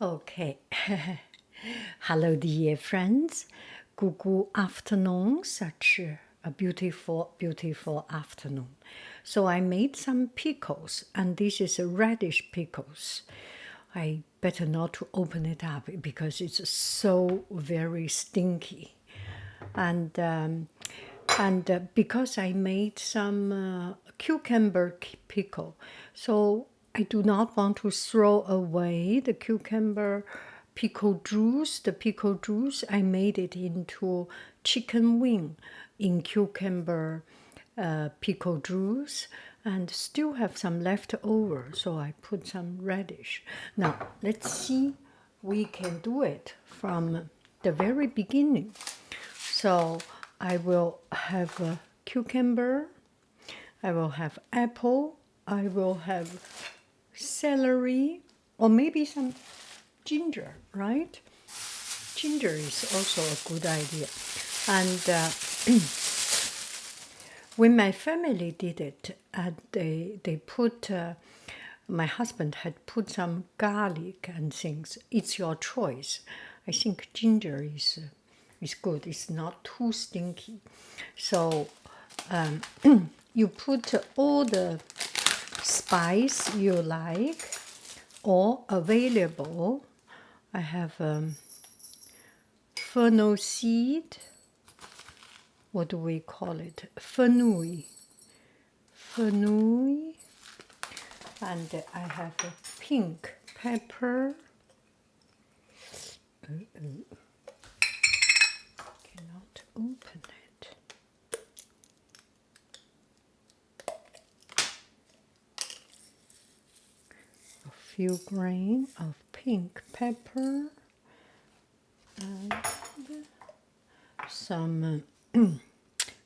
Okay. Hello, dear friends. Good afternoon. Such a beautiful, beautiful afternoon. So I made some pickles, and this is a radish pickles. I better not to open it up because it's so very stinky, and because I made some cucumber pickle, so I do not want to throw away the cucumber pickle juice. The pickle juice, I made it into chicken wing in cucumber pickle juice, and still have some left over, so I put some radish. Now let's see, we can do it from the very beginning. So I will have a cucumber, I will have apple, I will have celery, or maybe some ginger, right? Ginger is also a good idea. And when my family did it, they put, my husband had put some garlic and things. It's your choice. I think ginger is good. It's not too stinky. So you put all the spice you like or available. I have fennel seed. What do we call it? Fenouil. Fenouil. And I have a pink pepper. Cannot open it. A few grains of pink pepper and some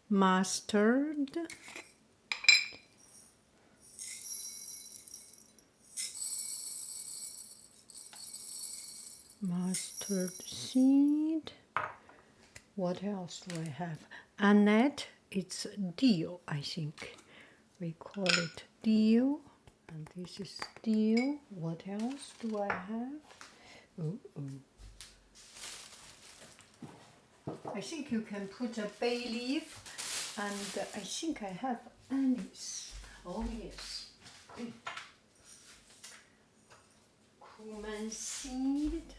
mustard. Mustard seed. What else do I have? Annette, it's dill, I think. We call it dill. And this is dill. What else do I have? I think you can put a bay leaf, and I think I have anise. Oh yes. Cumin seed.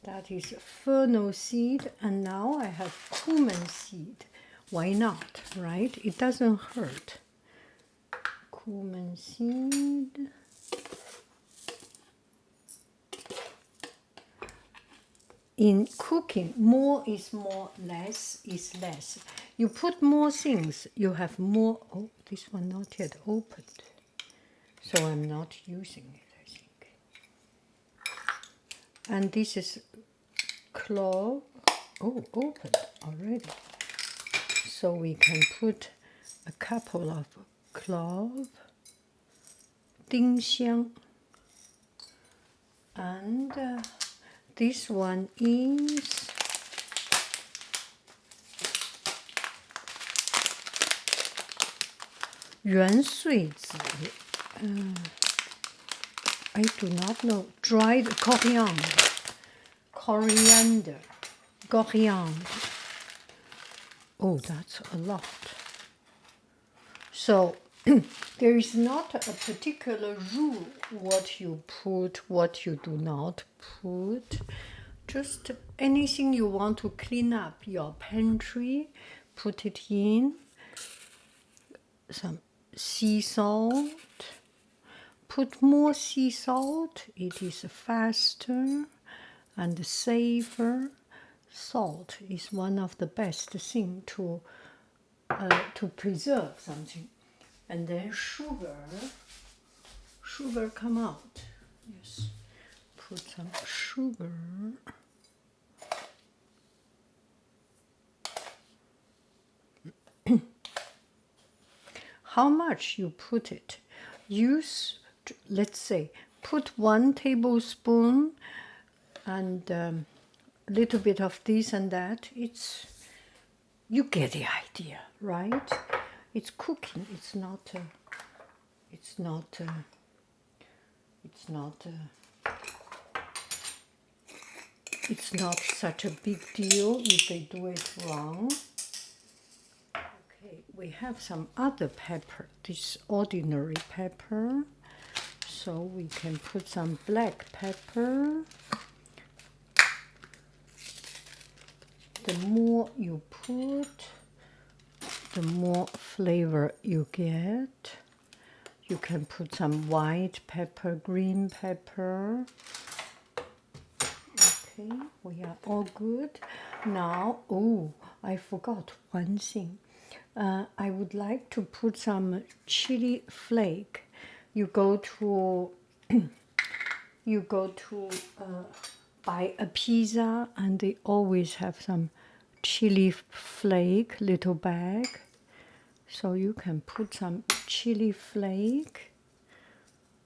That is fennel seed, and now I have cumin seed. Why not, right? It doesn't hurt. Cumin seed. In cooking, more is more, less is less. You put more things, you have more. Oh, this one not yet opened, so I'm not using it, I think. And this is clove. Oh, opened already. So we can put a couple of clove, 丁香, and this one is yuan sui zi. I do not know. Dried coriander. Coriander. Coriander. Oh, that's a lot. So there is not a particular rule what you put, what you do not put. Just anything you want to clean up your pantry, put it in. Some sea salt. Put more sea salt. It is faster and safer. Salt is one of the best things to preserve something. And then sugar come out. Yes, put some sugar. How much you put it? Use, let's say, put 1 tablespoon and a little bit of this and that. It's, you get the idea, right? It's cooking. It's not it's not such a big deal if they do it wrong. Okay, we have some other pepper, this ordinary pepper. So we can put some black pepper. The more you put, the more flavor you get. You can put some white pepper, green pepper. Okay, we are all good. Now, oh, I forgot one thing. I would like to put some chili flake. You go to buy a pizza and they always have some chili flake, little bag. So you can put some chili flake,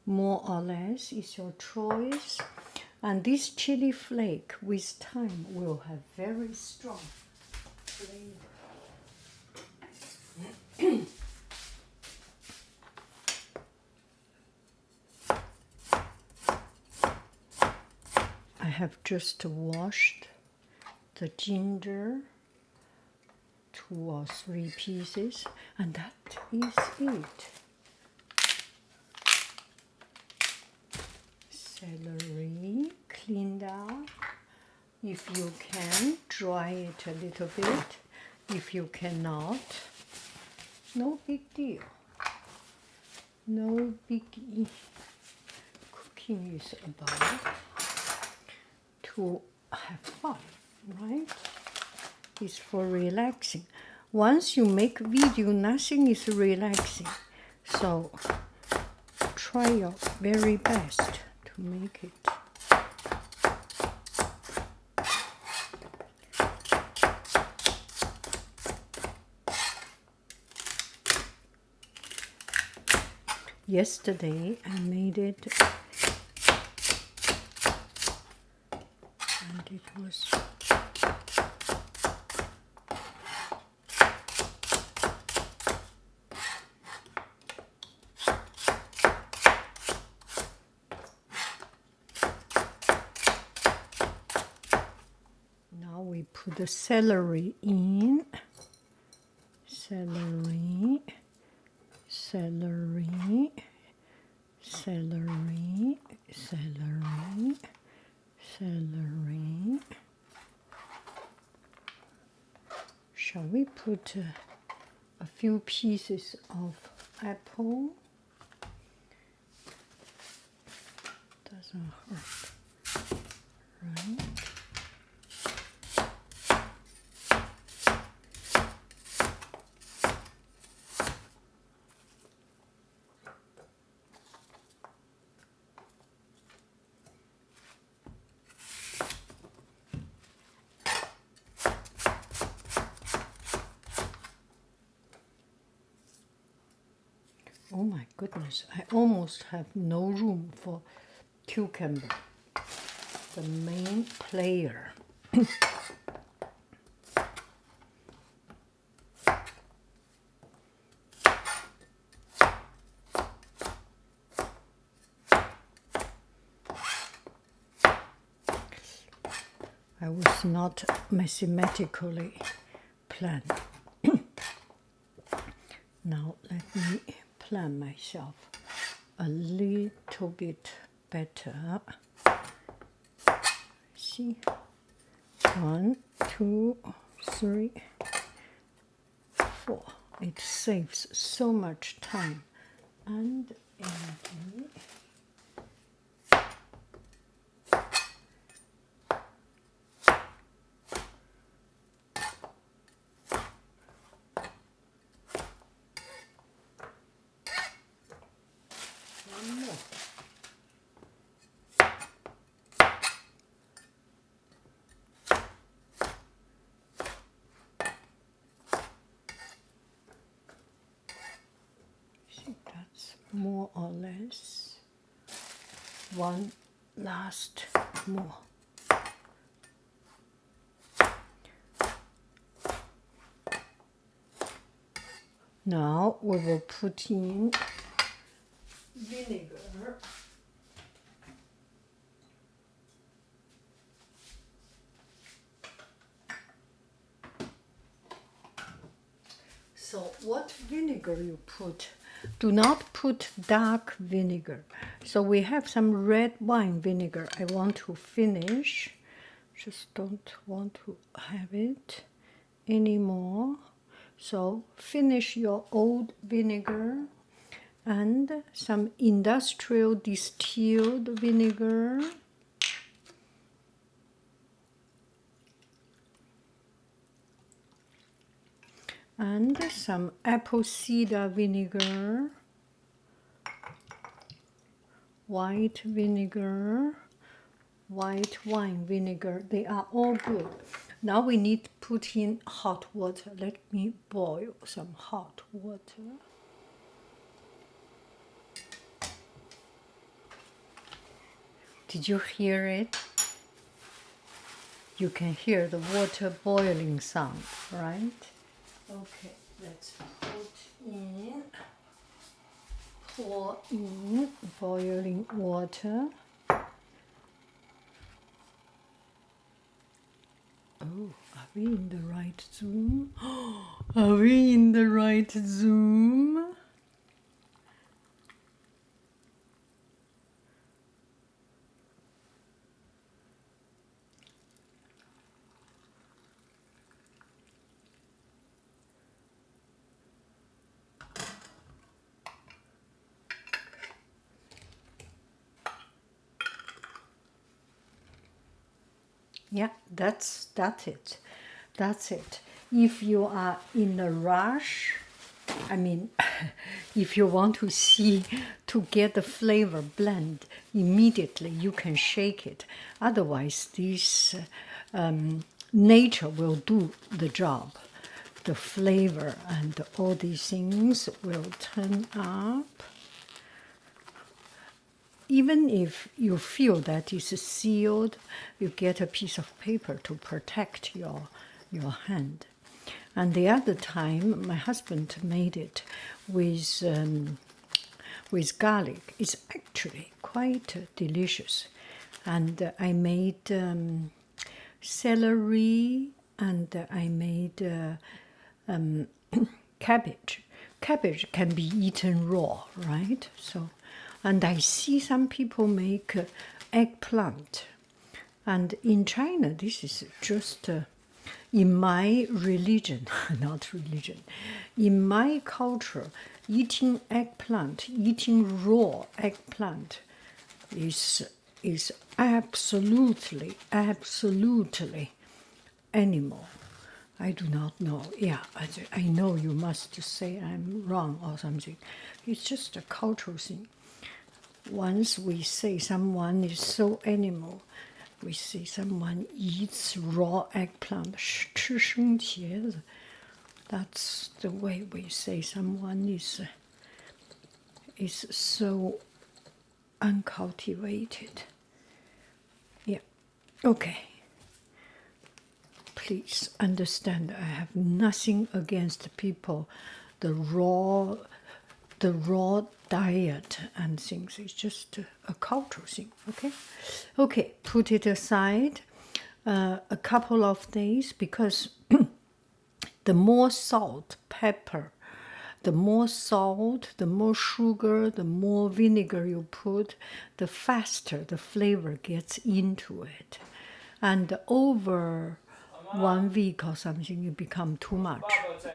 more or less is your choice. And this chili flake with time will have very strong flavor. I have just washed the ginger, 2 or 3 pieces, and that is it. Celery, cleaned up. If you can, dry it a little bit. If you cannot, no big deal. No biggie. Cooking is about to have fun, right? It's for relaxing. Once you make video, nothing is relaxing. So try your very best to make it. Yesterday I made it and it was now we put the celery in. Celery, celery, celery, celery, celery. Shall we put a few pieces of apple? Doesn't hurt, right? Oh my goodness, I almost have no room for cucumber, the main player. I was not mathematically planned. Now let me plan myself a little bit better. See, 1, 2, 3, 4. It saves so much time and energy. That's more or less one last more. Now we will put in vinegar. So what vinegar you put? Do not put dark vinegar. So we have some red wine vinegar. I want to finish. Just don't want to have it anymore. So finish your old vinegar and some industrial distilled vinegar. And some apple cider vinegar, white vinegar, white wine vinegar. They are all good. Now we need to put in hot water. Let me boil some hot water. Did you hear it? You can hear the water boiling sound, right? Okay, let's pour in boiling water. Oh, are we in the right zoom? Are we in the right zoom? Yeah, that's it. That's it. If you are in a rush, I mean, if you want to see to get the flavor blend immediately, you can shake it. Otherwise, this nature will do the job. The flavor and all these things will turn up. Even if you feel that it's sealed, you get a piece of paper to protect your hand. And the other time, my husband made it with garlic. It's actually quite delicious. And I made celery, and I made cabbage. Cabbage can be eaten raw, right? So, and I see some people make eggplant. And in China, this is just in my religion, not religion, in my culture, eating eggplant, eating raw eggplant is absolutely animal. I do not know. Yeah, I know you must say I'm wrong or something. It's just a cultural thing. Once we say someone is so animal, we say someone eats raw eggplant, 吃生茄子. That's the way we say someone is so uncultivated. Yeah, okay. Please understand, I have nothing against people, the raw diet and things. It's just a cultural thing. Okay, okay. Put it aside a couple of days, because the more salt, pepper, the more salt, the more sugar, the more vinegar you put, the faster the flavor gets into it. And over 1 week or something, it become too much.